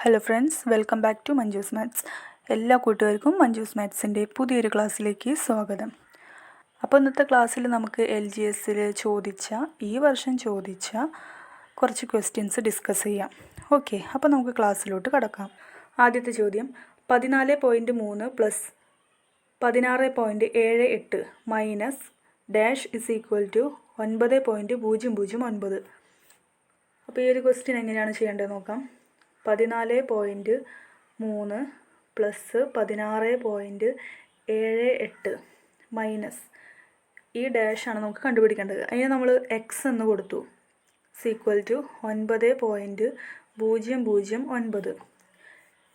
Hello friends, welcome back to Manju's maths. എല്ലാ കൂട്ടുകാർക്കും മഞ്ജൂസ് മാത്സിൻ്റെ പുതിയൊരു ക്ലാസ്സിലേക്ക് സ്വാഗതം. അപ്പോൾ ഇന്നത്തെ ക്ലാസ്സിൽ നമുക്ക് LGSൽ ഈ വർഷം ചോദിച്ച കുറച്ച് ക്വസ്റ്റ്യൻസ് ഡിസ്കസ് ചെയ്യാം. ഓക്കെ, അപ്പോൾ നമുക്ക് ക്ലാസ്സിലോട്ട് കടക്കാം. ആദ്യത്തെ ചോദ്യം 14.3 plus 16.78 minus dash is equal to 9.009. അപ്പോൾ ഈ ഒരു ക്വസ്റ്റ്യൻ എങ്ങനെയാണ് ചെയ്യേണ്ടത് നോക്കാം. 14.3 പ്ലസ് 16.78 മൈനസ് ഈ ഡാഷാണ് നമുക്ക് കണ്ടുപിടിക്കേണ്ടത്. അതിന് നമ്മൾ എക്സ് എന്ന് കൊടുത്തു, സീക്വൽ ടു 9.009.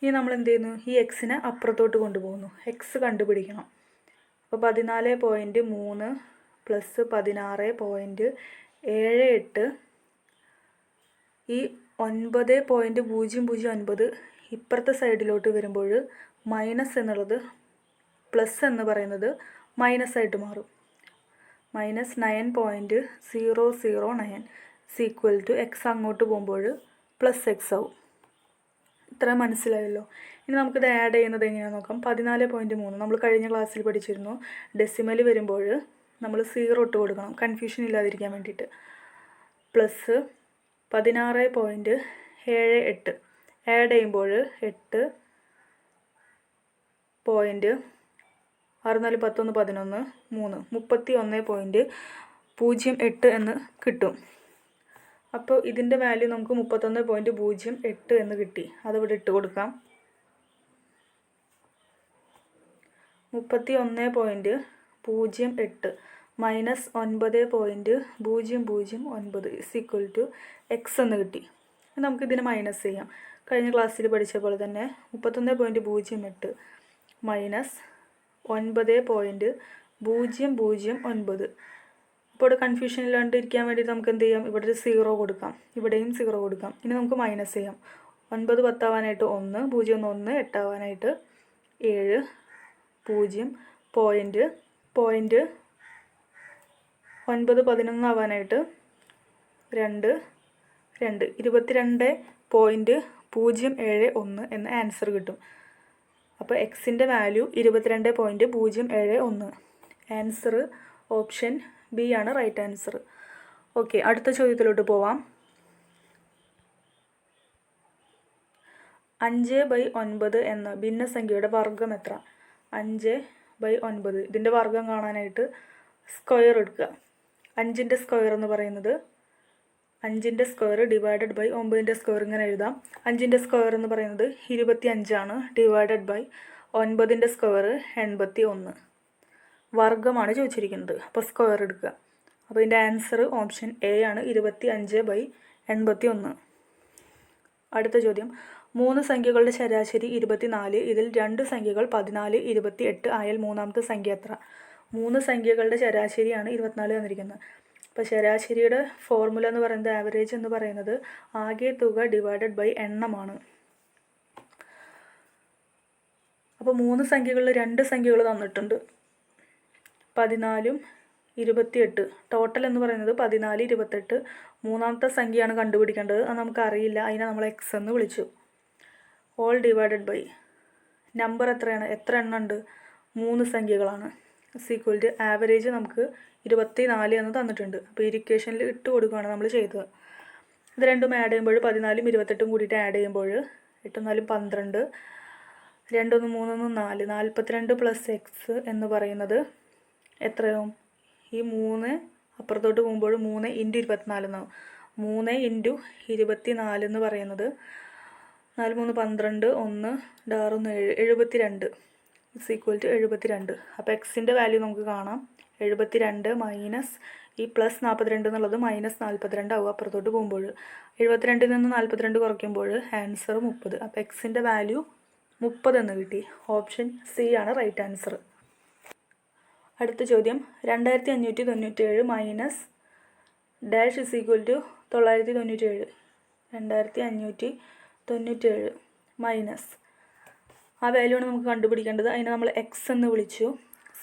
ഇനി നമ്മൾ എന്ത് ചെയ്യുന്നു, ഈ എക്സിനെ അപ്പുറത്തോട്ട് കൊണ്ടുപോകുന്നു, എക്സ് കണ്ടുപിടിക്കണം. അപ്പോൾ 14.3 പ്ലസ് 16.78 ഈ 9.009 ഇപ്പുറത്തെ സൈഡിലോട്ട് വരുമ്പോൾ മൈനസ് എന്നുള്ളത് പ്ലസ് എന്ന് പറയുന്നത് മൈനസ് ആയിട്ട് മാറും. മൈനസ് 9.009 സീക്വൽ ടു എക്സ് അങ്ങോട്ട് പോകുമ്പോൾ പ്ലസ് എക്സ് ആവും. ഇത്ര മനസ്സിലായല്ലോ. ഇനി നമുക്കിത് ആഡ് ചെയ്യുന്നത് എങ്ങനെയാണെന്ന് നോക്കാം. 14.3 നമ്മൾ കഴിഞ്ഞ ക്ലാസ്സിൽ പഠിച്ചിരുന്നു. ഡെസിമൽ വരുമ്പോൾ നമ്മൾ 0 ഇട്ട് കൊടുക്കണം, കൺഫ്യൂഷൻ ഇല്ലാതിരിക്കാൻ വേണ്ടിയിട്ട്. പ്ലസ് 16.78 ആഡ് ചെയ്യുമ്പോൾ 8 പോയിൻറ്റ് 6 4 11 11 3 31.08 എന്ന് കിട്ടും. അപ്പോൾ ഇതിൻ്റെ വാല്യൂ നമുക്ക് 31.08 എന്ന് കിട്ടി. അതിവിടെ ഇട്ട് കൊടുക്കാം. 31.08 മൈനസ് 9.009 ഈക്വൽ ടു എക്സ് എന്ന് കിട്ടി. നമുക്കിതിനെ മൈനസ് ചെയ്യാം. കഴിഞ്ഞ ക്ലാസ്സിൽ പഠിച്ച പോലെ തന്നെ 31.08 മൈനസ് 9.009. അപ്പോൾ ഇവിടെ കൺഫ്യൂഷൻ ഇല്ലാണ്ട് ഇരിക്കാൻ വേണ്ടി നമുക്ക് എന്ത് ചെയ്യാം, ഇവിടെ ഒരു 0 കൊടുക്കാം, ഇവിടെയും 0 കൊടുക്കാം. ഇനി നമുക്ക് മൈനസ് ചെയ്യാം. 9 10 ആവാനായിട്ട് 1, 0 1 8 ആവാനായിട്ട് 7, 0 പോയിൻറ്റ് 9 11 ആവാനായിട്ട് 2 2 22.071 എന്ന ആൻസർ കിട്ടും. അപ്പോൾ എക്സിൻ്റെ വാല്യൂ 22.071. ആൻസർ ഓപ്ഷൻ ബി ആണ് റൈറ്റ് ആൻസർ. ഓക്കെ, അടുത്ത ചോദ്യത്തിലോട്ട് പോവാം. 5/9 എന്ന ഭിന്നസംഖ്യയുടെ വർഗ്ഗം എത്ര? 5/9 ഇതിൻ്റെ വർഗ്ഗം കാണാനായിട്ട് സ്ക്വയർ എടുക്കുക. 5ൻ്റെ സ്ക്വയർ എന്ന് പറയുന്നത് 5ൻ്റെ സ്ക്വയർ ഡിവൈഡഡ് ബൈ 9ൻ്റെ സ്ക്വയർ ഇങ്ങനെ എഴുതാം. 5ൻ്റെ സ്ക്വയർ എന്ന് പറയുന്നത് 25 ആണ്, ഡിവൈഡഡ് ബൈ 9ൻ്റെ സ്ക്വയർ 81. വർഗ്ഗമാണ് ചോദിച്ചിരിക്കുന്നത്, അപ്പോൾ സ്ക്വയർ എടുക്കുക. അപ്പോൾ ഇതിൻ്റെ ആൻസർ ഓപ്ഷൻ എ ആണ്, 25/81. അടുത്ത ചോദ്യം 3 സംഖ്യകളുടെ ശരാശരി 24, ഇതിൽ 2 സംഖ്യകൾ 14 28 ആയാൽ മൂന്നാമത്തെ സംഖ്യ എത്ര? 3 സംഖ്യകളുടെ ശരാശരിയാണ് 24 തന്നിരിക്കുന്നത്. അപ്പോൾ ശരാശരിയുടെ ഫോർമുല എന്ന് പറയുന്നത്, ആവറേജ് എന്ന് പറയുന്നത് ആകെ തുക ഡിവൈഡഡ് ബൈ എണ്ണമാണ്. അപ്പോൾ 3 സംഖ്യകളിൽ 2 സംഖ്യകൾ തന്നിട്ടുണ്ട്, 14 28. ടോട്ടൽ എന്ന് പറയുന്നത് 14 28. മൂന്നാമത്തെ സംഖ്യയാണ് കണ്ടുപിടിക്കേണ്ടത്, അത് നമുക്കറിയില്ല, അതിനെ നമ്മൾ എക്സ് എന്ന് വിളിച്ചു. ഓൾ ഡിവൈഡഡ് ബൈ നമ്പർ എത്രയാണ്, എത്ര എണ്ണം ഉണ്ട്, 3 സംഖ്യകളാണ്. ഈക്വൽ ടു ആവറേജ് നമുക്ക് 24 എന്ന് തന്നിട്ടുണ്ട്. അപ്പോൾ ഇക്വേഷനിൽ ഇട്ട് കൊടുക്കുകയാണ് നമ്മൾ ചെയ്തത്. ഇത് രണ്ടും ആഡ് ചെയ്യുമ്പോൾ 14 28 കൂടിയിട്ട് ആഡ് ചെയ്യുമ്പോൾ 8 4 12, 2 1 3 1 4 42 പ്ലസ് എക്സ് എന്ന് പറയുന്നത് എത്രയാവും? ഈ 3 അപ്പുറത്തോട്ട് പോകുമ്പോൾ 3 ഇൻറ്റു 24 എന്നാവും. 3 ഇൻറ്റു 24 എന്ന് പറയുന്നത് 4 3 12 1 6 1 7 72 ഈക്വൽ ടു 72. അപ്പോൾ എക്സിൻ്റെ വാല്യൂ നമുക്ക് കാണാം, 72 മൈനസ് ഈ പ്ലസ് 42 എന്നുള്ളത് മൈനസ് 42 ആവും അപ്പുറത്തോട്ട് പോകുമ്പോൾ. 72 നിന്ന് 42 കുറയ്ക്കുമ്പോൾ ആൻസർ 30. അപ്പോൾ എക്സിൻ്റെ വാല്യൂ 30 എന്ന് കിട്ടി. ഓപ്ഷൻ സി ആണ് റൈറ്റ് ആൻസർ. അടുത്ത ചോദ്യം 2597 minus dash is equal to 997. 2597 minus ആ വാല്യൂ ആണ് നമുക്ക് കണ്ടുപിടിക്കേണ്ടത്. അതിനെ നമ്മൾ എക്സ് എന്ന് വിളിച്ചു,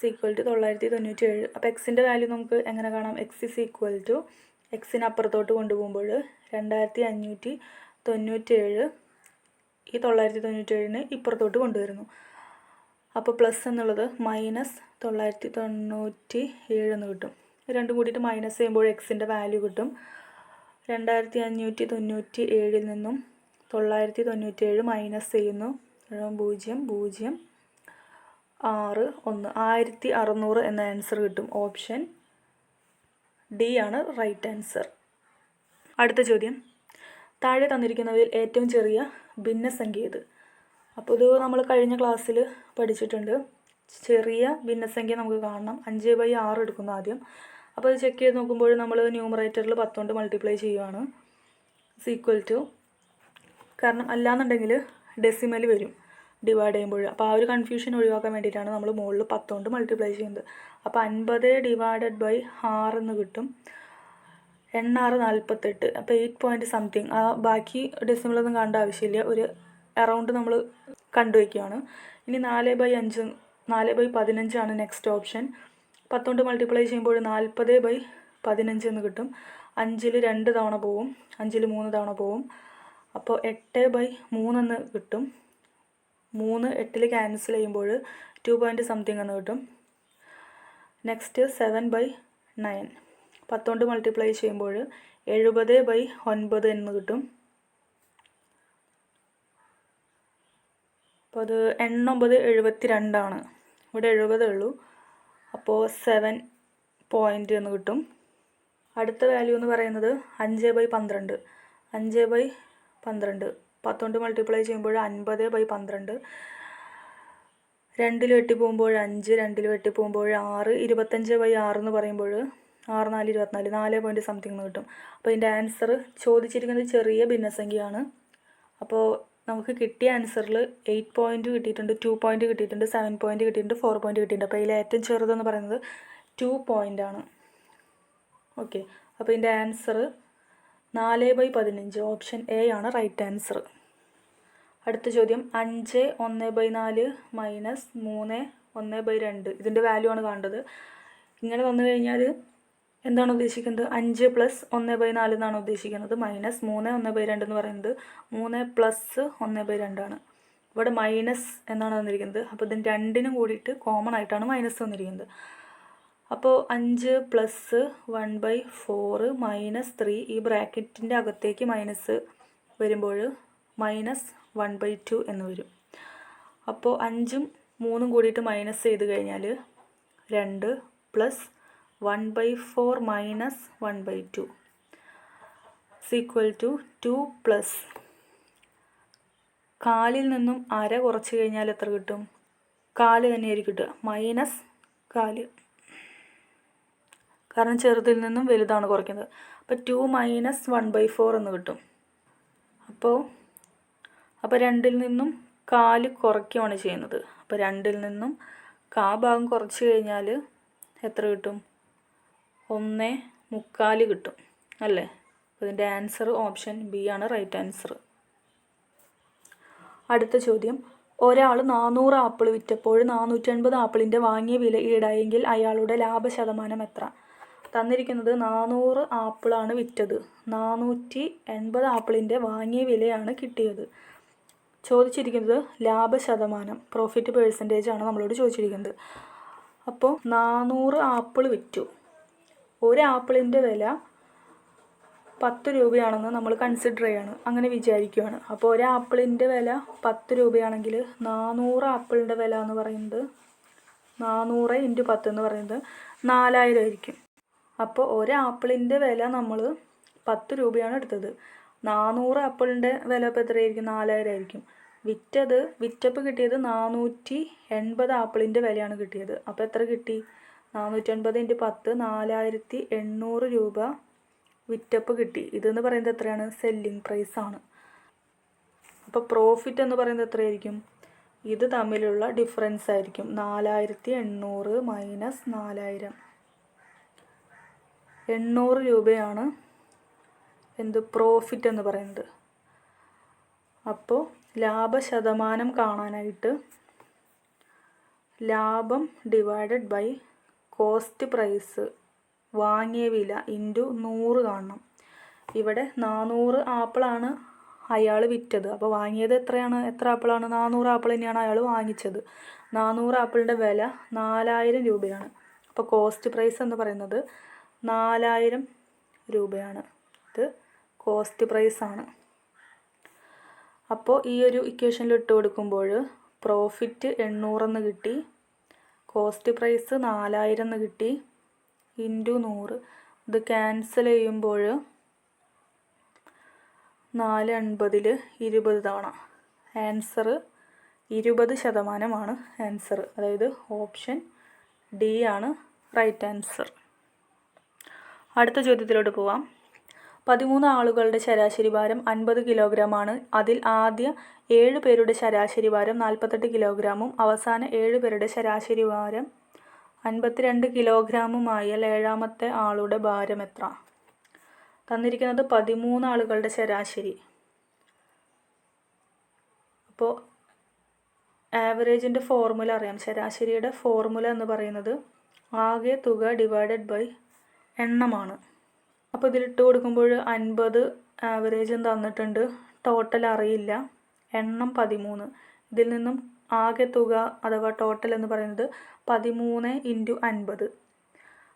ഈക്വൽ ടു 997. അപ്പോൾ എക്സിൻ്റെ വാല്യൂ നമുക്ക് എങ്ങനെ കാണാം, എക്സ് ഇസ് ഈക്വൽ ടു എക്സിന് അപ്പുറത്തോട്ട് കൊണ്ടുപോകുമ്പോൾ 2597 ഈ 997 ഇപ്പുറത്തോട്ട് കൊണ്ടുവരുന്നു. അപ്പോൾ പ്ലസ് എന്നുള്ളത് -997 എന്ന് കിട്ടും. രണ്ടും കൂടിയിട്ട് മൈനസ് ചെയ്യുമ്പോൾ എക്സിൻ്റെ വാല്യൂ കിട്ടും. 2597 നിന്നും 997 മൈനസ് ചെയ്യുന്നു. 0 0 6 1 1600 എന്ന ആൻസർ കിട്ടും. ഓപ്ഷൻ ഡി ആണ് റൈറ്റ് ആൻസർ. അടുത്ത ചോദ്യം, താഴെ തന്നിരിക്കുന്നവയിൽ ഏറ്റവും ചെറിയ ഭിന്നസംഖ്യ ഏത്? അപ്പോൾ ഇത് നമ്മൾ കഴിഞ്ഞ ക്ലാസ്സിൽ പഠിച്ചിട്ടുണ്ട്. ചെറിയ ഭിന്നസംഖ്യ നമുക്ക് കാണണം. 5/6 എടുക്കുന്നു ആദ്യം. അപ്പോൾ അത് ചെക്ക് ചെയ്ത് നോക്കുമ്പോൾ നമ്മൾ ന്യൂമറേറ്ററിൽ 10 കൊണ്ട് മൾട്ടിപ്ലൈ ചെയ്യുകയാണ്. ഈക്വൽ ടു, കാരണം അല്ലാന്നുണ്ടെങ്കിൽ ഡെസിമൽ വരും ഡിവൈഡ് ചെയ്യുമ്പോൾ. അപ്പോൾ ആ ഒരു കൺഫ്യൂഷൻ ഒഴിവാക്കാൻ വേണ്ടിയിട്ടാണ് നമ്മൾ മുകളിൽ 10 കൊണ്ട് മൾട്ടിപ്ലൈ ചെയ്യുന്നത്. അപ്പോൾ 50 ഡിവൈഡഡ് ബൈ 6 എന്ന് കിട്ടും. 8 48. അപ്പോൾ 8 പോയിൻറ്റ് സംതിങ്. ആ ബാക്കി ഡെസിമലൊന്നും കാണേണ്ട ആവശ്യമില്ല. ഒരു അറൗണ്ട് നമ്മൾ കണ്ടുവയ്ക്കുകയാണ്. ഇനി 4/5 4/15 ആണ് നെക്സ്റ്റ് ഓപ്ഷൻ. 10 കൊണ്ട് മൾട്ടിപ്ലൈ ചെയ്യുമ്പോൾ 40/15 എന്ന് കിട്ടും. 5-ൽ 2 തവണ പോവും, 5-ൽ 3 തവണ പോവും. അപ്പോൾ 8/3 എന്ന് കിട്ടും. 3 8-ൽ ക്യാൻസൽ ചെയ്യുമ്പോൾ 2 പോയിൻറ്റ് സംതിങ് എന്ന് കിട്ടും. നെക്സ്റ്റ് 7/9. 10 കൊണ്ട് മൾട്ടിപ്ലൈ ചെയ്യുമ്പോൾ 70/9 എന്ന് കിട്ടും. അപ്പോൾ അത് 8 9 72 ആണ്. ഇവിടെ 70 ഉള്ളൂ. അപ്പോൾ 7 പോയിൻറ്റ് എന്ന് കിട്ടും. അടുത്ത വാല്യൂ എന്ന് പറയുന്നത് 5/12. 5/12 10 കൊണ്ട് മൾട്ടിപ്ലൈ ചെയ്യുമ്പോൾ 50/12. 2-ൽ വെട്ടി പോകുമ്പോൾ 5, 2-ൽ വെട്ടി പോകുമ്പോൾ 6, 25/6 എന്ന് പറയുമ്പോൾ 6 4 24 4 പോയിൻറ്റ് സംതിങ് എന്ന് കിട്ടും. അപ്പോൾ ഇതിൻ്റെ ആൻസർ ചോദിച്ചിരിക്കുന്നത് ചെറിയ ഭിന്നസംഖ്യയാണ്. അപ്പോൾ നമുക്ക് കിട്ടിയ ആൻസറിൽ 8 പോയിൻറ്റ് കിട്ടിയിട്ടുണ്ട്, 2 പോയിൻറ്റ് കിട്ടിയിട്ടുണ്ട്, 7 പോയിൻറ്റ് കിട്ടിയിട്ടുണ്ട്, 4 പോയിൻറ്റ് കിട്ടിയിട്ടുണ്ട്. അപ്പോൾ ഇതിൽ ഏറ്റവും ചെറുതെന്ന് പറയുന്നത് 2 പോയിൻ്റ് ആണ്. ഓക്കെ, അപ്പോൾ ഇതിൻ്റെ ആൻസർ 4/15. ഓപ്ഷൻ എ ആണ് റൈറ്റ് ആൻസർ. അടുത്ത ചോദ്യം, 5 1/4 മൈനസ് 3 1/2. ഇതിൻ്റെ വാല്യൂ ആണ് കാണേണ്ടത്. ഇങ്ങനെ വന്നു കഴിഞ്ഞാൽ എന്താണ് ഉദ്ദേശിക്കുന്നത്? 5 + 1/4 എന്നാണ് ഉദ്ദേശിക്കുന്നത്. -3 1/2 എന്ന് പറയുന്നത് 3 + 1/2 ആണ്. ഇവിടെ മൈനസ് എന്നാണ് വന്നിരിക്കുന്നത്. അപ്പോൾ ഇതിന് രണ്ടിനും കൂടിയിട്ട് കോമൺ ആയിട്ടാണ് മൈനസ് വന്നിരിക്കുന്നത്. അപ്പോൾ 5 + 1/4 -3, ഈ ബ്രാക്കറ്റിൻ്റെ അകത്തേക്ക് മൈനസ് വരുമ്പോൾ -1/2 എന്ന് വരും. അപ്പോൾ 5ഉം 3ഉം കൂടിയിട്ട് മൈനസ് ചെയ്ത് കഴിഞ്ഞാൽ 2 + 1/4 - 1/2 = 2 + കാലിൽ നിന്നും അര കുറച്ച് കഴിഞ്ഞാൽ എത്ര കിട്ടും? കാല് തന്നെയായിരിക്കും കിട്ടുക, -4. കാരണം ചെറുതിൽ നിന്നും വലുതാണ് കുറയ്ക്കുന്നത്. അപ്പോൾ 2 - 1/4 എന്ന് കിട്ടും. അപ്പോൾ 2-ൽ നിന്നും കാല് കുറയ്ക്കുകയാണ് ചെയ്യുന്നത്. അപ്പോൾ 2-ൽ നിന്നും ഭാഗം കുറച്ച് കഴിഞ്ഞാൽ എത്ര കിട്ടും? 1/4 കിട്ടും അല്ലേ? അപ്പോൾ ഇതിൻ്റെ ആൻസർ ഓപ്ഷൻ ബി ആണ് റൈറ്റ് ആൻസർ. അടുത്ത ചോദ്യം, ഒരാൾ 400 ആപ്പിൾ വിറ്റപ്പോൾ 480 ആപ്പിളിൻ്റെ വാങ്ങിയ വില ഈടായെങ്കിൽ അയാളുടെ ലാഭശതമാനം എത്ര? തന്നിരിക്കുന്നത് 400 ആപ്പിളാണ് വിറ്റത്, 480 ആപ്പിളിൻ്റെ വാങ്ങിയ വിലയാണ് കിട്ടിയത്. ചോദിച്ചിരിക്കുന്നത് ലാഭശതമാനം, പ്രോഫിറ്റ് പെർസെൻറ്റേജ് ആണ് നമ്മളോട് ചോദിച്ചിരിക്കുന്നത്. അപ്പോൾ 400 ആപ്പിൾ വിറ്റു. ഒരു ആപ്പിളിൻ്റെ വില 10 രൂപയാണെന്ന് നമ്മൾ കൺസിഡർ ചെയ്യാണ്, അങ്ങനെ വിചാരിക്കുകയാണ്. അപ്പോൾ ഒരു ആപ്പിളിൻ്റെ വില 10 രൂപയാണെങ്കിൽ 400 ആപ്പിളിൻ്റെ വില എന്ന് പറയുന്നത് 400 × 10 എന്ന് പറയുന്നത് 4000 ആയിരിക്കും. അപ്പോൾ ഒരു ആപ്പിളിൻ്റെ വില നമ്മൾ 10 രൂപയാണ് എടുത്തത്. 400 ആപ്പിളിൻ്റെ വില ഇപ്പോൾ എത്രയായിരിക്കും? 4000 ആയിരിക്കും. വിറ്റപ്പോൾ കിട്ടിയത് 480 ആപ്പിളിൻ്റെ വിലയാണ് കിട്ടിയത്. അപ്പോൾ എത്ര കിട്ടി? 480 × 10 4800 രൂപ വിറ്റപ്പ് കിട്ടി. ഇതെന്ന് പറയുന്നത് എത്രയാണ്? സെല്ലിംഗ് പ്രൈസ് ആണ്. അപ്പോൾ പ്രോഫിറ്റ് എന്ന് പറയുന്നത് എത്രയായിരിക്കും? ഇത് തമ്മിലുള്ള ഡിഫറൻസ് ആയിരിക്കും. 4800 - 4000, 800 രൂപയാണ് പ്രോഫിറ്റ് എന്ന് പറയുന്നത്. അപ്പോൾ ലാഭശതമാനം കാണാനായിട്ട് ലാഭം ഡിവൈഡഡ് ബൈ കോസ്റ്റ് പ്രൈസ്, വാങ്ങിയ വില × 100 കാണണം. ഇവിടെ 400 ആപ്പിളാണ് അയാൾ വിറ്റത്. അപ്പോൾ വാങ്ങിയത് എത്ര ആപ്പിളാണ്? 400 ആപ്പിൾ തന്നെയാണ് അയാൾ വാങ്ങിച്ചത്. 400 ആപ്പിളിൻ്റെ വില 4000 രൂപയാണ്. അപ്പോൾ കോസ്റ്റ് പ്രൈസ് എന്ന് പറയുന്നത് 4000 രൂപയാണ്. ഇത് കോസ്റ്റ് പ്രൈസാണ്. അപ്പോൾ ഈ ഒരു ഇക്വേഷനിൽ ഇട്ട് കൊടുക്കുമ്പോൾ പ്രോഫിറ്റ് 800 എന്ന് കിട്ടി, കോസ്റ്റ് പ്രൈസ് 4000 എന്ന് കിട്ടി, ഇൻറ്റു 100. ഇത് ക്യാൻസൽ ചെയ്യുമ്പോൾ 4×50 20 തവണ. Answer 20% answer. അതായത് ഓപ്ഷൻ ഡി ആണ് റൈറ്റ് ആൻസർ. അടുത്ത ചോദ്യത്തിലോട്ട് പോവാം. 13 ആളുകളുടെ ശരാശരി ഭാരം 50 കിലോഗ്രാമാണ്. അതിൽ ആദ്യ 7 പേരുടെ ശരാശരി ഭാരം 48 കിലോഗ്രാമും അവസാന 7 പേരുടെ ശരാശരി ഭാരം 52 കിലോഗ്രാമുമായാൽ ഏഴാമത്തെ ആളുടെ ഭാരം എത്ര? തന്നിരിക്കുന്നത് 13 ആളുകളുടെ ശരാശരി. അപ്പോൾ ആവറേജിൻ്റെ ഫോർമുല അറിയാം. ശരാശരിയുടെ ഫോർമുല എന്ന് പറയുന്നത് ആകെ തുക ഡിവൈഡഡ് ബൈ എണ്ണമാണ്. അപ്പോൾ ഇതിലിട്ട് കൊടുക്കുമ്പോൾ 50 ആവറേജും തന്നിട്ടുണ്ട്, ടോട്ടൽ അറിയില്ല, എണ്ണം 13. ഇതിൽ നിന്നും ആകെ തുക അഥവാ ടോട്ടൽ എന്ന് പറയുന്നത് 13 × 50.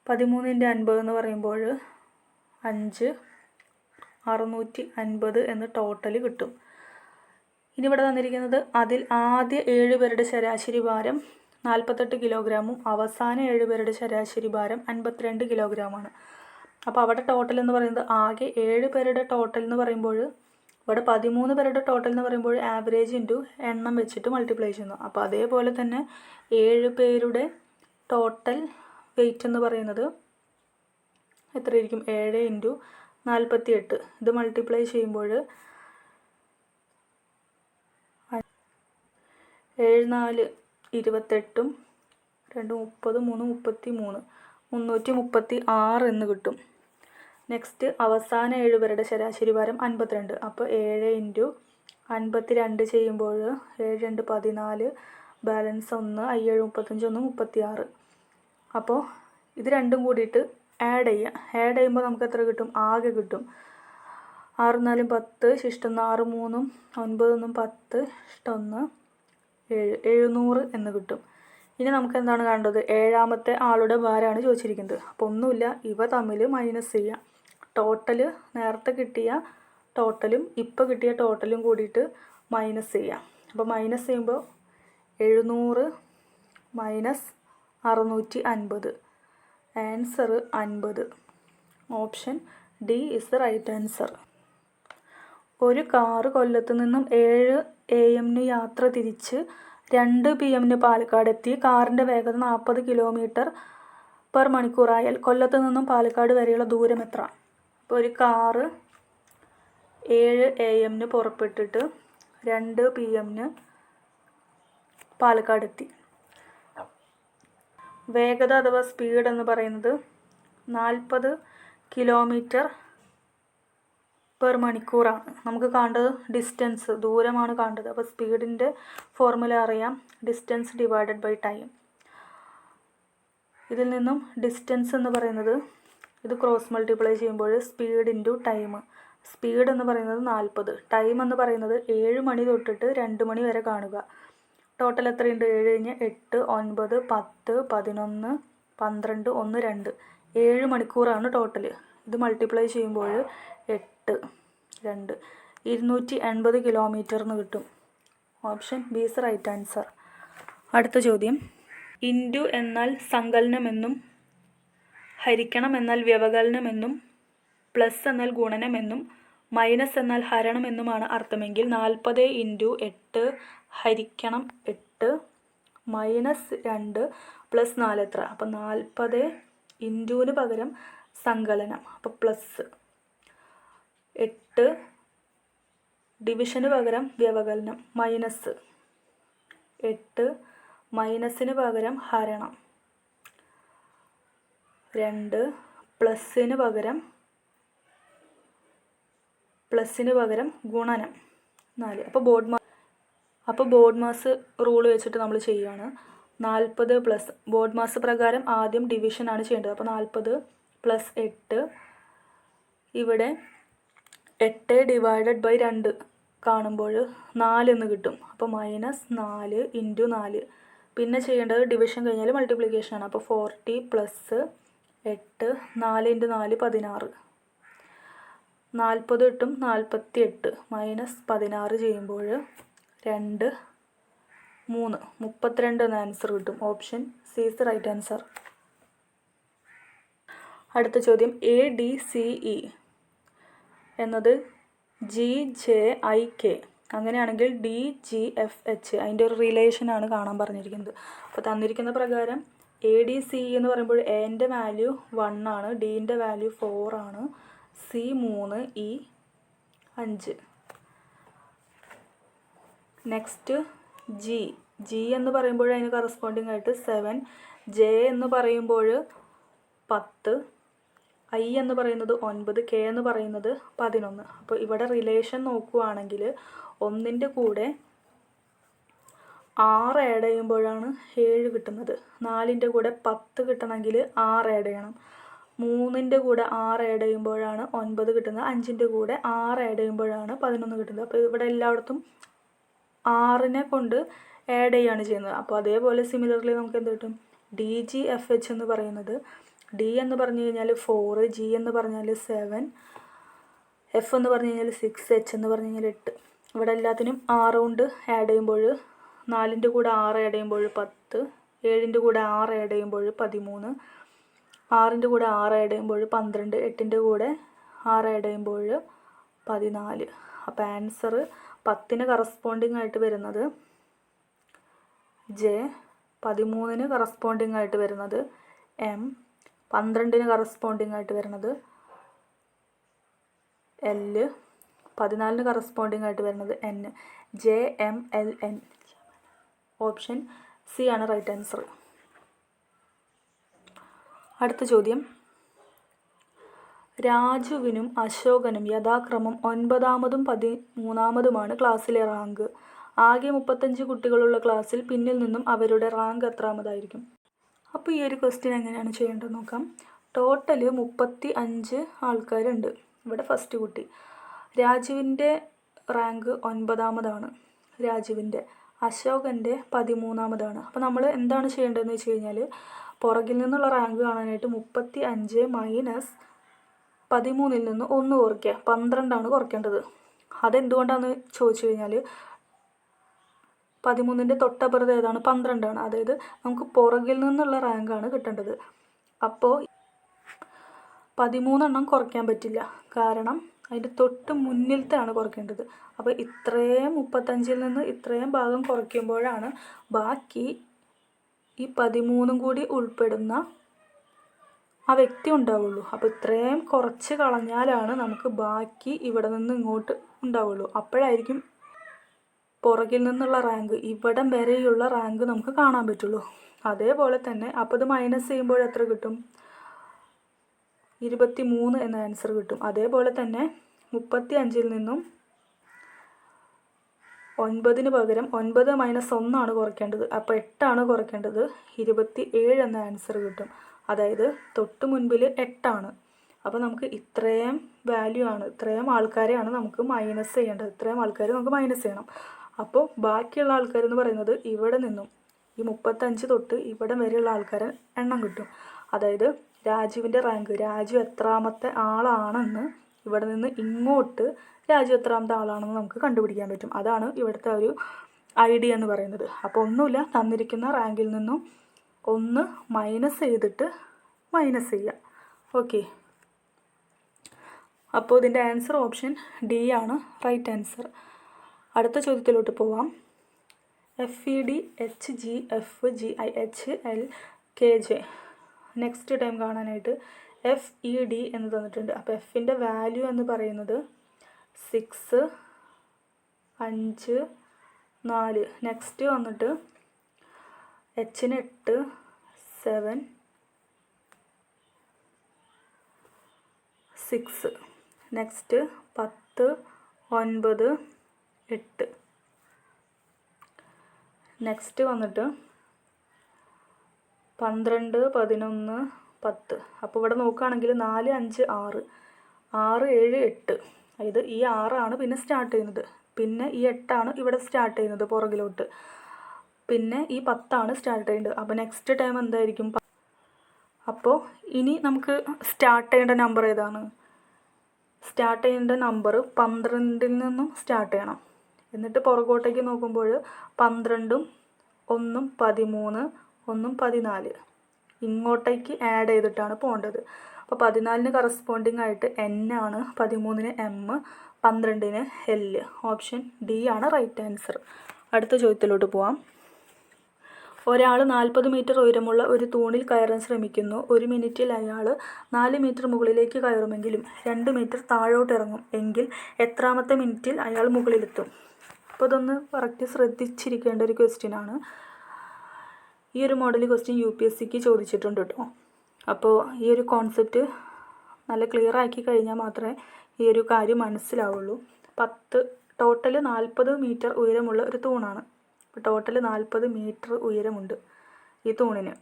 13 × 50 എന്ന് പറയുമ്പോൾ 5 650 എന്ന് ടോട്ടൽ കിട്ടും. ഇനി ഇവിടെ തന്നിരിക്കുന്നത് അതിൽ ആദ്യ 7 പേരുടെ ശരാശരി ഭാരം 48 കിലോഗ്രാമും അവസാന 7 പേരുടെ ശരാശരി ഭാരം 52 കിലോഗ്രാമാണ്. അപ്പോൾ അവിടെ ടോട്ടൽ എന്ന് പറയുന്നത് ആകെ 7 പേരുടെ ടോട്ടൽ എന്ന് പറയുമ്പോൾ ഇവിടെ 13 പേരുടെ ടോട്ടൽ എന്ന് പറയുമ്പോൾ ആവറേജ് ഇൻറ്റു എണ്ണം വെച്ചിട്ട് മൾട്ടിപ്ലൈ ചെയ്യുന്നു. അപ്പോൾ അതേപോലെ തന്നെ 7 പേരുടെ ടോട്ടൽ വെയിറ്റ് എന്ന് പറയുന്നത് എത്രയായിരിക്കും? 7 × 48. ഇത് മൾട്ടിപ്ലൈ ചെയ്യുമ്പോൾ 7 4 28 2 30 3 33 336 എന്ന് കിട്ടും. നെക്സ്റ്റ് അവസാന 7 പേരുടെ ശരാശരി ഭാരം 52. അപ്പോൾ 7 × 52 ചെയ്യുമ്പോൾ 7 2 14, ബാലൻസ് 1, 7 35 1 36. അപ്പോൾ ഇത് രണ്ടും കൂടിയിട്ട് ആഡ് ചെയ്യുമ്പോൾ നമുക്ക് എത്ര കിട്ടും? ആകെ കിട്ടും 6 4 10, ശിഷ്ടം 6 3 9 10, ഇഷ്ടം 1 7, 700 എന്ന് കിട്ടും. ഇനി നമുക്ക് എന്താണ് കാണേണ്ടത്? ഏഴാമത്തെ ആളുടെ ഭാരമാണ് ചോദിച്ചിരിക്കുന്നത്. അപ്പോൾ ഒന്നുമില്ല, ഇവ തമ്മിൽ മൈനസ് ചെയ്യാം. ടോട്ടൽ നേരത്തെ കിട്ടിയ ടോട്ടലും ഇപ്പോൾ കിട്ടിയ ടോട്ടലും കൂടിയിട്ട് മൈനസ് ചെയ്യാം. അപ്പോൾ മൈനസ് ചെയ്യുമ്പോൾ 700 minus 650, answer 50. Option D is the right answer. ഒരു കാറ് കൊല്ലത്ത് നിന്നും 7 AM യാത്ര തിരിച്ച് 2 PM പാലക്കാട് എത്തി. കാറിൻ്റെ വേഗത 40 km/മണിക്കൂർ ആയാൽ കൊല്ലത്ത് നിന്നും പാലക്കാട് വരെയുള്ള ദൂരം എത്ര? അപ്പോൾ ഒരു കാറ് 7 AM പുറപ്പെട്ടിട്ട് 2 PM പാലക്കാട് എത്തി. വേഗത അഥവാ സ്പീഡ് എന്ന് പറയുന്നത് 40 km/മണിക്കൂറാണ്. നമുക്ക് കാണേണ്ടത് ഡിസ്റ്റൻസ്, ദൂരമാണ് കാണേണ്ടത്. അപ്പോൾ സ്പീഡിൻ്റെ ഫോർമുല അറിയാം, ഡിസ്റ്റൻസ് ഡിവൈഡഡ് ബൈ ടൈം. ഇതിൽ നിന്നും ഡിസ്റ്റൻസ് എന്ന് പറയുന്നത് ഇത് ക്രോസ് മൾട്ടിപ്ലൈ ചെയ്യുമ്പോൾ സ്പീഡ് ഇൻറ്റു ടൈം. സ്പീഡ് എന്ന് പറയുന്നത് 40, ടൈം എന്ന് പറയുന്നത് 7 മണി തൊട്ടിട്ട് 2 മണി വരെ കാണുക. ടോട്ടൽ എത്രയുണ്ട്? 7 കഴിഞ്ഞ് 8 9 10 11 12 1 2, 7 മണിക്കൂറാണ് ടോട്ടൽ. ഇത് മൾട്ടിപ്ലൈ ചെയ്യുമ്പോൾ 8 2 280 കിലോമീറ്റർ എന്ന് കിട്ടും. Option B is right answer. അടുത്ത ചോദ്യം. ഇൻറ്റു എന്നാൽ സങ്കലനമെന്നും ഹരിക്കണം എന്നാൽ വ്യവകലനമെന്നും പ്ലസ് എന്നാൽ ഗുണനമെന്നും മൈനസ് എന്നാൽ ഹരണമെന്നുമാണ് അർത്ഥമെങ്കിൽ 40 × 8 ഹരിക്കണം 8 മൈനസ് 2 പ്ലസ് 4 എത്ര? അപ്പോൾ 40 ഇൻറ്റുവിന് പകരം സങ്കലനം, അപ്പോൾ പ്ലസ് 8 ഡിവിഷന് പകരം വ്യവകലനം മൈനസ് 8 മൈനസിന് പകരം ഹരണം 2 പ്ലസിന് പകരം ഗുണനം 4. അപ്പോൾ ബോർഡ് മാസ് റൂൾ വെച്ചിട്ട് നമ്മൾ ചെയ്യുകയാണ്. 40 പ്ലസ് ബോർഡ് മാസ് പ്രകാരം ആദ്യം ഡിവിഷനാണ് ചെയ്യേണ്ടത്. അപ്പോൾ 40 പ്ലസ് 8, ഇവിടെ 8 ഡിവൈഡഡ് ബൈ 2 കാണുമ്പോൾ 4 എന്ന് കിട്ടും. അപ്പോൾ -4 × 4. പിന്നെ ചെയ്യേണ്ടത് ഡിവിഷൻ കഴിഞ്ഞാൽ മൾട്ടിപ്ലിക്കേഷനാണ്. അപ്പോൾ 40 + 8 4 × 4 16. 40 കിട്ടും 48 -16 ചെയ്യുമ്പോൾ 2 3 32 എന്ന ആൻസർ കിട്ടും. Option C is right answer. അടുത്ത ചോദ്യം ADCE എന്നത് GJIK അങ്ങനെയാണെങ്കിൽ DGFH അതിൻ്റെ ഒരു റിലേഷനാണ് കാണാൻ പറഞ്ഞിരിക്കുന്നത്. അപ്പോൾ തന്നിരിക്കുന്ന പ്രകാരം ADCE എന്ന് പറയുമ്പോൾ എൻ്റെ വാല്യൂ 1 ആണ്, ഡിൻ്റെ വാല്യൂ 4 ആണ്, C 3, E 5. നെക്സ്റ്റ് G എന്ന് പറയുമ്പോൾ അതിന് കറസ്പോണ്ടിങ് ആയിട്ട് 7, J എന്ന് പറയുമ്പോൾ 10, I എന്ന് പറയുന്നത് 9, K എന്ന് പറയുന്നത് 11. അപ്പോൾ ഇവിടെ റിലേഷൻ നോക്കുകയാണെങ്കിൽ 1ൻ്റെ കൂടെ 6 ആഡ് ചെയ്യുമ്പോഴാണ് 7 കിട്ടുന്നത്. 4ൻ്റെ കൂടെ 10 കിട്ടണമെങ്കിൽ 6 ആഡ് ചെയ്യണം. 3ൻ്റെ കൂടെ 6 ആഡ് ചെയ്യുമ്പോഴാണ് 9 കിട്ടുന്നത്. 5ൻ്റെ കൂടെ 6 ആഡ് ചെയ്യുമ്പോഴാണ് 11 കിട്ടുന്നത്. അപ്പോൾ ഇവിടെ എല്ലായിടത്തും 6നെ കൊണ്ട് ആഡ് ചെയ്യുകയാണ് ചെയ്യുന്നത്. അപ്പോൾ അതേപോലെ സിമിലർലി നമുക്ക് എന്ത് കിട്ടും? DGFH എന്ന് പറയുന്നത് D എന്ന് പറഞ്ഞു കഴിഞ്ഞാൽ 4, G എന്ന് പറഞ്ഞാൽ 7, F എന്ന് പറഞ്ഞു കഴിഞ്ഞാൽ 6, H എന്ന് പറഞ്ഞു കഴിഞ്ഞാൽ 8. ഇവിടെ എല്ലാത്തിനും 6 കൊണ്ട് ആഡ് ചെയ്യുമ്പോൾ 4ൻ്റെ കൂടെ 6 ആഡ് ചെയ്യുമ്പോൾ 10, 7ൻ്റെ കൂടെ 6 ആഡ് ചെയ്യുമ്പോൾ 13, 6ൻ്റെ കൂടെ 6 ആഡ് ചെയ്യുമ്പോൾ 12, 8ൻ്റെ കൂടെ 6 ആഡ് ചെയ്യുമ്പോൾ 14. അപ്പോൾ ആൻസർ 10ന് കറസ്പോണ്ടിങ് ആയിട്ട് വരുന്നത് J, 13ന് കറസ്പോണ്ടിങ് ആയിട്ട് വരുന്നത് M, 12ന് കറസ്പോണ്ടിങ് ആയിട്ട് വരുന്നത് L, 14ന് കറസ്പോണ്ടിങ് ആയിട്ട് വരുന്നത് N. JMLN. ഓപ്ഷൻ സി ആണ് റൈറ്റ് ആൻസർ. അടുത്ത ചോദ്യം രാജുവിനും അശോകനും യഥാക്രമം 9ാമതും 13ാമതുമാണ് ക്ലാസ്സിലെ റാങ്ക്. ആകെ 35 കുട്ടികളുള്ള ക്ലാസ്സിൽ പിന്നിൽ നിന്നും അവരുടെ റാങ്ക് എത്രാമതായിരിക്കും? അപ്പോൾ ഈ ഒരു ക്വസ്റ്റ്യൻ എങ്ങനെയാണ് ചെയ്യേണ്ടത് നോക്കാം. ടോട്ടൽ 35 ആൾക്കാരുണ്ട്. ഇവിടെ ഫസ്റ്റ് കുട്ടി രാജുവിൻ്റെ റാങ്ക് 9ാമതാണ്, രാജുവിൻ്റെ. അശോകൻ്റെ 13ാമതാണ്. അപ്പോൾ നമ്മൾ എന്താണ് ചെയ്യേണ്ടതെന്ന് വെച്ച് കഴിഞ്ഞാൽ പുറകിൽ നിന്നുള്ള റാങ്ക് കാണാനായിട്ട് 35 - 13ൽ നിന്ന് 1 കുറയ്ക്കുക, 12 കുറയ്ക്കേണ്ടത്. അതെന്തുകൊണ്ടാണെന്ന് ചോദിച്ചു കഴിഞ്ഞാൽ 13ൻ്റെ തൊട്ടപ്പുറത്ത് ഏതാണ്? 12. അതായത് നമുക്ക് പുറകിൽ നിന്നുള്ള റാങ്കാണ് കിട്ടേണ്ടത്. അപ്പോൾ 13 കുറയ്ക്കാൻ പറ്റില്ല, കാരണം അതിൻ്റെ തൊട്ട് മുന്നിലത്തെയാണ് കുറയ്ക്കേണ്ടത്. അപ്പോൾ ഇത്രയും 35ൽ നിന്ന് ഇത്രയും ഭാഗം കുറയ്ക്കുമ്പോഴാണ് ബാക്കി ഈ 13 കൂടി ഉൾപ്പെടുന്ന ആ വ്യക്തി ഉണ്ടാവുള്ളൂ. അപ്പോൾ ഇത്രയും കുറച്ച് കളഞ്ഞാലാണ് നമുക്ക് ബാക്കി ഇവിടെ നിന്ന് ഇങ്ങോട്ട് ഉണ്ടാവുള്ളൂ. അപ്പോഴായിരിക്കും പുറകിൽ നിന്നുള്ള റാങ്ക്, ഇവിടം വരെയുള്ള റാങ്ക് നമുക്ക് കാണാൻ പറ്റുള്ളൂ. അതേപോലെ തന്നെ അപ്പോൾ ഇത് മൈനസ് ചെയ്യുമ്പോൾ എത്ര കിട്ടും? 23 എന്ന ആൻസർ കിട്ടും. അതേപോലെ തന്നെ 35ൽ നിന്നും 9ന് പകരം 9 - 1 കുറയ്ക്കേണ്ടത്. അപ്പോൾ 8 കുറയ്ക്കേണ്ടത്. 27 എന്ന ആൻസർ കിട്ടും. അതായത് തൊട്ട് മുൻപിൽ 8. അപ്പോൾ നമുക്ക് ഇത്രയും വാല്യൂ ആണ്, ഇത്രയും ആൾക്കാരെയാണ് നമുക്ക് മൈനസ് ചെയ്യേണ്ടത്. ഇത്രയും ആൾക്കാർ നമുക്ക് മൈനസ് ചെയ്യണം. അപ്പോൾ ബാക്കിയുള്ള ആൾക്കാരെന്ന് പറയുന്നത് ഇവിടെ നിന്നും ഈ 35 തൊട്ട് ഇവിടെ വരെയുള്ള ആൾക്കാരെ എണ്ണം കിട്ടും. അതായത് രാജുവിൻ്റെ റാങ്ക്, രാജു എത്രാമത്തെ ആളാണെന്ന് ഇവിടെ നിന്ന് ഇങ്ങോട്ട് രാജു എത്രാമത്തെ ആളാണെന്ന് നമുക്ക് കണ്ടുപിടിക്കാൻ പറ്റും. അതാണ് ഇവിടുത്തെ ഒരു ഐഡിയ എന്ന് പറയുന്നത്. അപ്പോൾ ഒന്നുമില്ല, തന്നിരിക്കുന്ന റാങ്കിൽ നിന്നും 1 മൈനസ് ചെയ്തിട്ട് മൈനസ് ചെയ്യുക. ഓക്കെ, അപ്പോൾ ഇതിൻ്റെ ആൻസർ ഓപ്ഷൻ ഡി ആണ് റൈറ്റ് ആൻസർ. അടുത്ത ചോദ്യത്തിലോട്ട് പോവാം. FED HGF GIH LKJ. Next time കാണാനായിട്ട് FED എന്ന് തന്നിട്ടുണ്ട്. അപ്പോൾ എഫിൻ്റെ വാല്യൂ എന്ന് പറയുന്നത് 6, 5, 4. നെക്സ്റ്റ് വന്നിട്ട് Hന് 8, 7, 6. നെക്സ്റ്റ് 10, 9, 8. നെക്സ്റ്റ് വന്നിട്ട് 12, 11, 10. അപ്പോൾ ഇവിടെ നോക്കുകയാണെങ്കിൽ 4, 5, 6, 6, 7, 8. അതായത് ഈ 6 പിന്നെ സ്റ്റാർട്ട് ചെയ്യുന്നത്. പിന്നെ ഈ 8 ഇവിടെ സ്റ്റാർട്ട് ചെയ്യുന്നത് പുറകിലോട്ട്, പിന്നെ ഈ 10 സ്റ്റാർട്ട് ചെയ്യുന്നത്. അപ്പോൾ നെക്സ്റ്റ് ടൈം എന്തായിരിക്കും? അപ്പോൾ ഇനി നമുക്ക് സ്റ്റാർട്ട് ചെയ്യേണ്ട നമ്പർ ഏതാണ്? സ്റ്റാർട്ട് ചെയ്യേണ്ട നമ്പർ 12 നിന്നും സ്റ്റാർട്ട് ചെയ്യണം. എന്നിട്ട് പുറകോട്ടേക്ക് നോക്കുമ്പോൾ 12ഉം 1ഉം 13, 1ഉം 14 ഇങ്ങോട്ടേക്ക് ആഡ് ചെയ്തിട്ടാണ് പോകേണ്ടത്. അപ്പോൾ 14 കറസ്പോണ്ടിങ് ആയിട്ട് N ആണ്, 13 M, 12 L. ഓപ്ഷൻ ഡി ആണ് റൈറ്റ് ആൻസർ. അടുത്ത ചോദ്യത്തിലോട്ട് പോവാം. ഒരാൾ 40 മീറ്റർ ഉയരമുള്ള ഒരു തൂണിൽ കയറാൻ ശ്രമിക്കുന്നു. 1 മിനിറ്റിൽ അയാൾ 4 മീറ്റർ മുകളിലേക്ക് കയറുമെങ്കിലും 2 മീറ്റർ താഴോട്ട് ഇറങ്ങും എങ്കിൽ എത്രാമത്തെ മിനിറ്റിൽ അയാൾ മുകളിലെത്തും? അപ്പോൾ ഇതൊന്ന് കറക്റ്റ് ശ്രദ്ധിച്ചിരിക്കേണ്ട ഒരു ക്വസ്റ്റ്യനാണ്. ഈ ഒരു മോഡൽ ക്വസ്റ്റ്യൻ UPSCക്ക് ചോദിച്ചിട്ടുണ്ട് കേട്ടോ. അപ്പോൾ ഈ ഒരു കോൺസെപ്റ്റ് നല്ല ക്ലിയർ ആക്കി കഴിഞ്ഞാൽ മാത്രമേ ഈ ഒരു കാര്യം മനസ്സിലാവുള്ളൂ. ടോട്ടൽ 40 മീറ്റർ ഉയരമുള്ള ഒരു തൂണാണ്. ടോട്ടൽ 40 മീറ്റർ ഉയരമുണ്ട് ഈ തൂണിന്.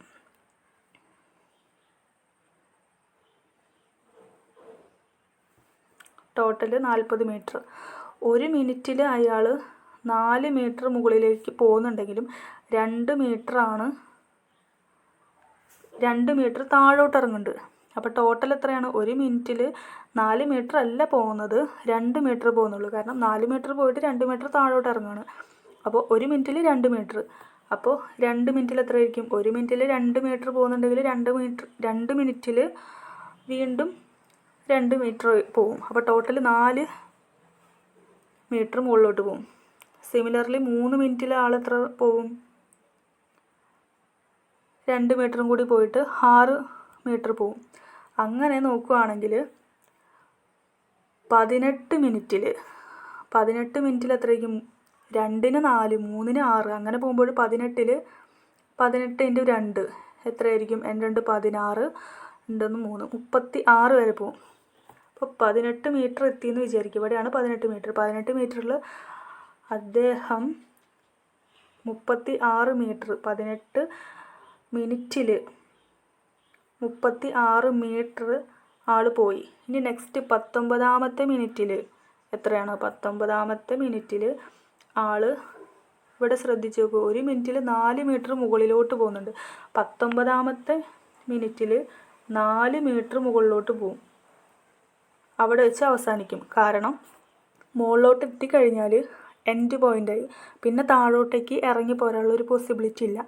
Total 40 metre. 1 മിനിറ്റിൽ അയാൾ 4 മീറ്റർ മുകളിലേക്ക് പോകുന്നുണ്ടെങ്കിലും 2 മീറ്റർ താഴോട്ട് ഇറങ്ങുന്നുണ്ട്. അപ്പോൾ ടോട്ടൽ എത്രയാണ്? 1 മിനിറ്റിൽ 4 മീറ്റർ അല്ല പോകുന്നത്, 2 മീറ്റർ പോകുന്നുള്ളൂ. കാരണം 4 മീറ്റർ പോയിട്ട് 2 മീറ്റർ താഴോട്ട് ഇറങ്ങുകയാണ്. അപ്പോൾ 1 മിനിറ്റിൽ 2 മീറ്റർ. അപ്പോൾ 2 മിനിറ്റിൽ എത്രയായിരിക്കും? 1 മിനിറ്റിൽ 2 മീറ്റർ പോകുന്നുണ്ടെങ്കിൽ 2 മിനിറ്റിൽ വീണ്ടും 2 മീറ്റർ പോകും. അപ്പോൾ ടോട്ടൽ 4 മീറ്റർ മുകളിലോട്ട് പോകും. സിമിലർലി 3 മിനിറ്റിൽ ആൾ എത്ര പോകും? 2 മീറ്ററും കൂടി പോയിട്ട് 6 മീറ്റർ പോകും. അങ്ങനെ നോക്കുകയാണെങ്കിൽ 18 മിനിറ്റിൽ എത്രയായിരിക്കും? 2ന് 4, 3ന് 6 അങ്ങനെ പോകുമ്പോൾ 18 × 2 എത്രയായിരിക്കും? N2 16, N1 3, 36 വരെ പോകും. അപ്പോൾ 18 മീറ്റർ എത്തിയെന്ന് വിചാരിക്കും. ഇവിടെയാണ് 18 മീറ്റർ. 18 മീറ്ററിൽ അദ്ദേഹം 36 മീറ്റർ, 18 മിനിറ്റിൽ 36 മീറ്റർ ആൾ പോയി. ഇനി നെക്സ്റ്റ് 19ാമത്തെ മിനിറ്റിൽ എത്രയാണ്? 19ാമത്തെ മിനിറ്റിൽ ആൾ ഇവിടെ ശ്രദ്ധിച്ച് നോക്കൂ. 1 മിനിറ്റിൽ 4 മീറ്റർ മുകളിലോട്ട് പോകുന്നുണ്ട്. 19ാമത്തെ മിനിറ്റിൽ 4 മീറ്റർ മുകളിലോട്ട് പോകും. അവിടെ വെച്ച് അവസാനിക്കും. കാരണം മുകളിലോട്ട് എത്തിക്കഴിഞ്ഞാൽ എൻഡ് പോയിൻ്റായി. പിന്നെ താഴോട്ടേക്ക് ഇറങ്ങി പോരാനുള്ള ഒരു പോസിബിലിറ്റി ഇല്ല.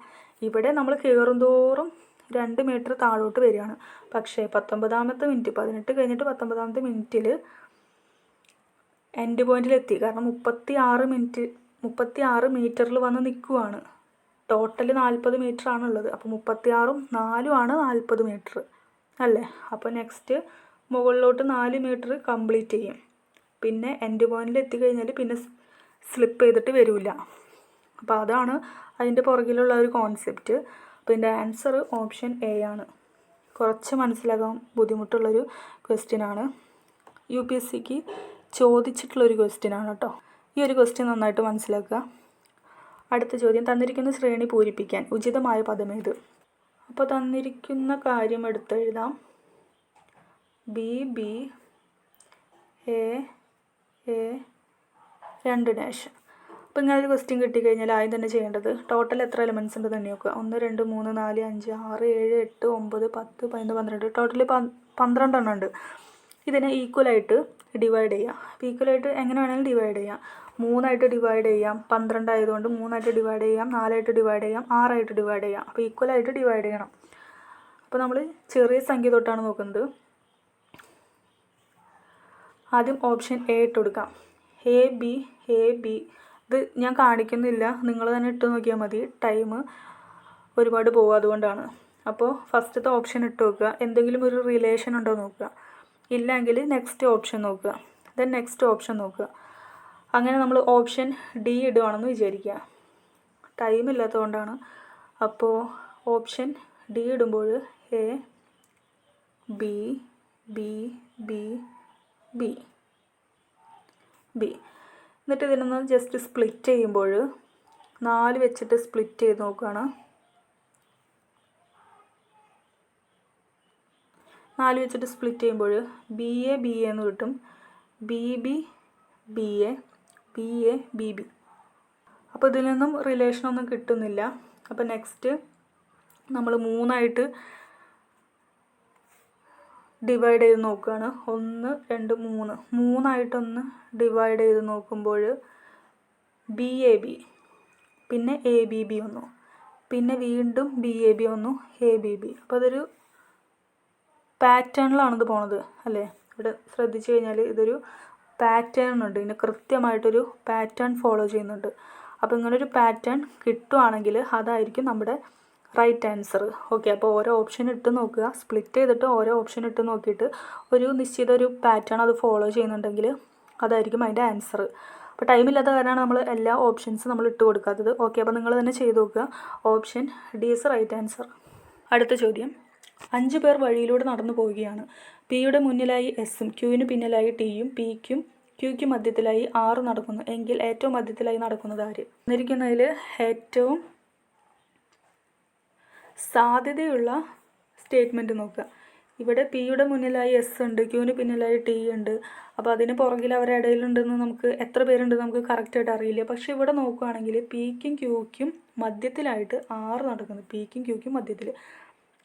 ഇവിടെ നമ്മൾ കയറും തോറും 2 മീറ്റർ താഴോട്ട് വരികയാണ്. പക്ഷേ 19ാമത്തെ മിനിറ്റ്, 18 കഴിഞ്ഞിട്ട് 19ാമത്തെ മിനിറ്റിൽ എൻഡ് പോയിന്റിലെത്തി. കാരണം 36 മീറ്ററിൽ വന്ന് നിൽക്കുവാണ്. ടോട്ടൽ 40 മീറ്റർ ആണുള്ളത്. അപ്പോൾ 36ഉം 4ഉം ആണ് 40 മീറ്റർ അല്ലേ? അപ്പോൾ നെക്സ്റ്റ് മുകളിലോട്ട് 4 മീറ്റർ കംപ്ലീറ്റ് ചെയ്യും. പിന്നെ എൻഡ് പോയിന്റിൽ എത്തിക്കഴിഞ്ഞാൽ പിന്നെ സ്ലിപ്പ് ചെയ്തിട്ട് വരില്ല. അപ്പോൾ അതാണ് അതിൻ്റെ പുറകിലുള്ള ഒരു കോൺസെപ്റ്റ്. അപ്പോൾ ഇതിൻ്റെ ആൻസർ ഓപ്ഷൻ എ ആണ്. കുറച്ച് മനസ്സിലാക്കാൻ ബുദ്ധിമുട്ടുള്ളൊരു ക്വസ്റ്റ്യനാണ്. UPSCക്ക് ചോദിച്ചിട്ടുള്ളൊരു ക്വസ്റ്റ്യനാണ് കേട്ടോ. ഈ ഒരു ക്വസ്റ്റ്യൻ നന്നായിട്ട് മനസ്സിലാക്കുക. അടുത്ത ചോദ്യം, തന്നിരിക്കുന്ന ശ്രേണി പൂരിപ്പിക്കാൻ ഉചിതമായ പദമേത്? അപ്പോൾ തന്നിരിക്കുന്ന കാര്യം എടുത്തെഴുതാം. BB A 2 dash. അപ്പോൾ ഇങ്ങനെ ഒരു ക്വസ്റ്റ്യൻ കിട്ടിക്കഴിഞ്ഞാൽ ആദ്യം തന്നെ ചെയ്യേണ്ടത് ടോട്ടൽ എത്ര എലമെൻറ്റ്സ് ഉണ്ട് തന്നെ നോക്കുക. 1 2 3 4 5 6 7 8 9 10 11 12 ടോട്ടൽ 12 എണ്ണം ഉണ്ട്. ഇതിനെ ഈക്വലായിട്ട് ഡിവൈഡ് ചെയ്യാം. അപ്പോൾ ഈക്വലായിട്ട് എങ്ങനെ വേണമെങ്കിലും ഡിവൈഡ് ചെയ്യാം. 3 ഡിവൈഡ് ചെയ്യാം. 12 ആയതുകൊണ്ട് 3 ഡിവൈഡ് ചെയ്യാം, 4 ഡിവൈഡ് ചെയ്യാം, 6 ഡിവൈഡ് ചെയ്യാം. അപ്പോൾ ഈക്വലായിട്ട് ഡിവൈഡ് ചെയ്യണം. അപ്പോൾ നമ്മൾ ചെറിയ സംഖ്യ തൊട്ടാണ് നോക്കുന്നത്. ആദ്യം ഓപ്ഷൻ എ ഇട്ട് കൊടുക്കാം. എ ബി ഇത് ഞാൻ കാണിക്കുന്നില്ല, നിങ്ങൾ തന്നെ ഇട്ട് നോക്കിയാൽ മതി. ടൈം ഒരുപാട് പോകും, അതുകൊണ്ടാണ്. അപ്പോൾ ഫസ്റ്റത്തെ ഓപ്ഷൻ ഇട്ട് നോക്കുക. എന്തെങ്കിലും ഒരു റിലേഷൻ ഉണ്ടോ നോക്കുക. ഇല്ലെങ്കിൽ നെക്സ്റ്റ് ഓപ്ഷൻ നോക്കുക. ദെൻ നെക്സ്റ്റ് ഓപ്ഷൻ നോക്കുക. അങ്ങനെ നമ്മൾ ഓപ്ഷൻ ഡി ഇടുകയാണെന്ന് വിചാരിക്കുക. ടൈം ഇല്ലാത്തതുകൊണ്ടാണ്. അപ്പോൾ ഓപ്ഷൻ ഡി ഇടുമ്പോൾ A B B B B B എന്നിട്ട് ഇതിനൊന്ന് ജസ്റ്റ് സ്പ്ലിറ്റ് ചെയ്യുമ്പോൾ 4 വെച്ചിട്ട് സ്പ്ലിറ്റ് ചെയ്ത് നോക്കുകയാണ്. 4 വെച്ചിട്ട് സ്പ്ലിറ്റ് ചെയ്യുമ്പോൾ BA എന്ന് കിട്ടും, BB BA, BABB. അപ്പോൾ ഇതിൽ നിന്നും റിലേഷനൊന്നും കിട്ടുന്നില്ല. അപ്പോൾ നെക്സ്റ്റ് നമ്മൾ 3 ഡിവൈഡ് ചെയ്ത് നോക്കുകയാണ്. 1 2 3 3 ഡിവൈഡ് ചെയ്ത് നോക്കുമ്പോൾ BAB, പിന്നെ ABB വന്നു, പിന്നെ വീണ്ടും BAB വന്നു, ABB. അപ്പോൾ അതൊരു പാറ്റേണിലാണിത് പോണത് അല്ലേ? ഇവിടെ ശ്രദ്ധിച്ചു കഴിഞ്ഞാൽ ഇതൊരു പാറ്റേൺ ഉണ്ട്, ഇതിന് കൃത്യമായിട്ടൊരു പാറ്റേൺ ഫോളോ ചെയ്യുന്നുണ്ട്. അപ്പോൾ ഇങ്ങനൊരു പാറ്റേൺ കിട്ടുവാണെങ്കിൽ അതായിരിക്കും നമ്മുടെ റൈറ്റ് ആൻസർ. ഓക്കെ, അപ്പോൾ ഓരോ ഓപ്ഷൻ ഇട്ട് നോക്കുക, സ്പ്ലിറ്റ് ചെയ്തിട്ട് ഓരോ ഓപ്ഷൻ ഇട്ട് നോക്കിയിട്ട് ഒരു നിശ്ചിത ഒരു പാറ്റേൺ അത് ഫോളോ ചെയ്യുന്നുണ്ടെങ്കിൽ അതായിരിക്കും അതിൻ്റെ ആൻസർ. അപ്പോൾ ടൈമില്ലാത്ത കാരണമാണ് നമ്മൾ എല്ലാ ഓപ്ഷൻസും നമ്മൾ ഇട്ട് കൊടുക്കാത്തത്. ഓക്കെ, അപ്പോൾ നിങ്ങൾ തന്നെ ചെയ്ത് നോക്കുക. Option D is right answer. അടുത്ത ചോദ്യം, 5 പേർ വഴിയിലൂടെ നടന്നു പോവുകയാണ്. പിയുടെ മുന്നിലായി എസും ക്യൂവിന് പിന്നിലായി ടിയും പിക്കും ക്യൂയ്ക്ക് മധ്യത്തിലായി 6 നടക്കുന്നു എങ്കിൽ ഏറ്റവും മധ്യത്തിലായി നടക്കുന്നത് ആര്? എന്നിരിക്കുന്നതിൽ ഏറ്റവും സാധ്യതയുള്ള സ്റ്റേറ്റ്മെൻറ്റ് നോക്കുക. ഇവിടെ പിയുടെ മുന്നിലായി എസ് ഉണ്ട്, ക്യൂവിന് പിന്നിലായി ടി ഉണ്ട്. അപ്പോൾ അതിന് പുറകിൽ അവരുടെ ഇടയിലുണ്ടെന്ന് നമുക്ക് എത്ര പേരുണ്ടെന്ന് നമുക്ക് കറക്റ്റായിട്ട് അറിയില്ല. പക്ഷേ ഇവിടെ നോക്കുകയാണെങ്കിൽ പിക്കും ക്യൂക്കും മധ്യത്തിലായിട്ട് 6 നടക്കുന്നു. പിക്കും ക്യൂക്കും മധ്യത്തിൽ.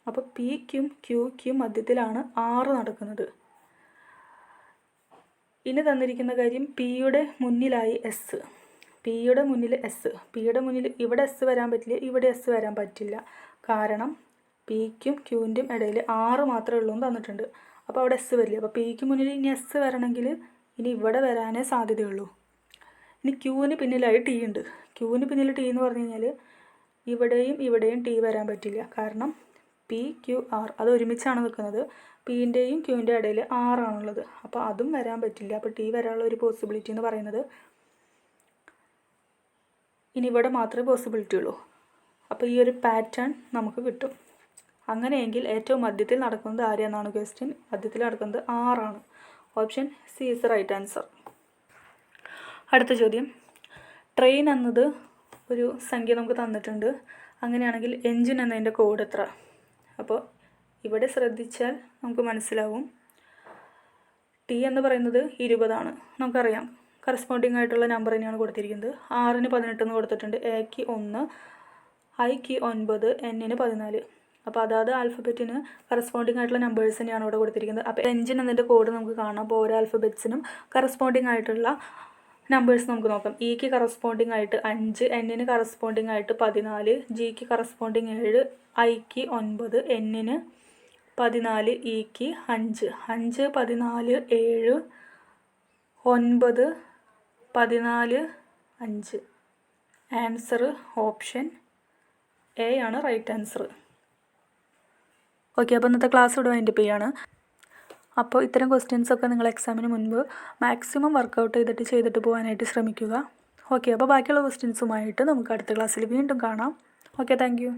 അപ്പോൾ പിക്കും ക്യൂക്കും മധ്യത്തിലാണ് 6 നടക്കുന്നത്. ഇനി തന്നിരിക്കുന്ന കാര്യം പിയുടെ മുന്നിലായി എസ്, പിയുടെ മുന്നിൽ എസ്, പിയുടെ മുന്നിൽ ഇവിടെ എസ് വരാൻ പറ്റില്ല, ഇവിടെ എസ് വരാൻ പറ്റില്ല. കാരണം പിക്കും ക്യൂവിൻ്റെയും ഇടയിൽ 6 മാത്രമേ ഉള്ളൂ എന്ന് തന്നിട്ടുണ്ട്. അപ്പോൾ അവിടെ എസ് വരില്ല. അപ്പോൾ പിക്ക് മുന്നിൽ ഇനി എസ് വരണമെങ്കിൽ ഇനി ഇവിടെ വരാനേ സാധ്യതയുള്ളൂ. ഇനി ക്യൂവിന് പിന്നിലായി ടി ഉണ്ട്. ക്യൂവിന് പിന്നിൽ ടി എന്ന് പറഞ്ഞു കഴിഞ്ഞാൽ ഇവിടെയും ടി വരാൻ പറ്റില്ല. കാരണം PQR അത് ഒരുമിച്ചാണ് നിൽക്കുന്നത്. പിൻ്റെയും ക്യൂവിൻ്റെ ഇടയിൽ 6 ആണുള്ളത്. അപ്പോൾ അതും വരാൻ പറ്റില്ല. അപ്പോൾ ടി വരാനുള്ള ഒരു പോസിബിലിറ്റി എന്ന് പറയുന്നത് ഇനി ഇവിടെ മാത്രമേ പോസിബിലിറ്റി ഉള്ളൂ. അപ്പോൾ ഈ ഒരു പാറ്റേൺ നമുക്ക് കിട്ടും. അങ്ങനെയെങ്കിൽ ഏറ്റവും മധ്യത്തിൽ നടക്കുന്നത് ആരെന്നാണ് ക്വസ്റ്റ്യൻ. മധ്യത്തിൽ നടക്കുന്നത് 6 ആണ്. Option C is right answer. അടുത്ത ചോദ്യം, ട്രെയിൻ എന്നത് ഒരു സംഖ്യ നമുക്ക് തന്നിട്ടുണ്ട്. അങ്ങനെയാണെങ്കിൽ എൻജിൻ എന്നതിൻ്റെ കോഡ് എത്ര? അപ്പോൾ ഇവിടെ ശ്രദ്ധിച്ചാൽ നമുക്ക് മനസ്സിലാവും. ടി എന്ന് പറയുന്നത് 20 ആണ്, നമുക്കറിയാം. കറസ്പോണ്ടിങ് ആയിട്ടുള്ള നമ്പർ തന്നെയാണ് കൊടുത്തിരിക്കുന്നത്. 6ന് 18 എന്ന് കൊടുത്തിട്ടുണ്ട്, എക്ക് 1, ഐക്ക് 9, എന്നിന് 14. അപ്പോൾ അതായത് ആൽഫബറ്റിന് കറസ്പോണ്ടിങ് ആയിട്ടുള്ള നമ്പേഴ്സ് തന്നെയാണ് ഇവിടെ കൊടുത്തിരിക്കുന്നത്. അപ്പോൾ എൻജിൻ എന്നതിൻ്റെ കോഡ് നമുക്ക് കാണാം. അപ്പോൾ ഓരോ ആൽഫബറ്റ്സിനും കറസ്പോണ്ടിങ് ആയിട്ടുള്ള നമ്പേഴ്സ് നമുക്ക് നോക്കാം. ഇക്ക് കറസ്പോണ്ടിങ് ആയിട്ട് 5, എന്നിന് കറസ്പോണ്ടിങ് ആയിട്ട് 14, ജിക്ക് കറസ്പോണ്ടിങ് 7, ഐക്ക് 9, എന്നിന് 14, ഇക്ക് 5. 5, 14, 7, 9, 14, 5. ആൻസർ ഓപ്ഷൻ എ ആണ് റൈറ്റ് ആൻസർ. ഓക്കെ, അപ്പോൾ ഇന്നത്തെ ക്ലാസ് ഇവിടെ വൈൻഡപ്പ് ചെയ്യാണ്. അപ്പോൾ ഇത്തരം ക്വസ്റ്റ്യൻസൊക്കെ നിങ്ങൾ എക്സാമിന് മുൻപ് മാക്സിമം വർക്കൗട്ട് ചെയ്തിട്ട് പോകാനായിട്ട് ശ്രമിക്കുക. ഓക്കെ, അപ്പോൾ ബാക്കിയുള്ള ക്വസ്റ്റ്യൻസുമായിട്ട് നമുക്ക് അടുത്ത ക്ലാസ്സിൽ വീണ്ടും കാണാം. Okay, thank you.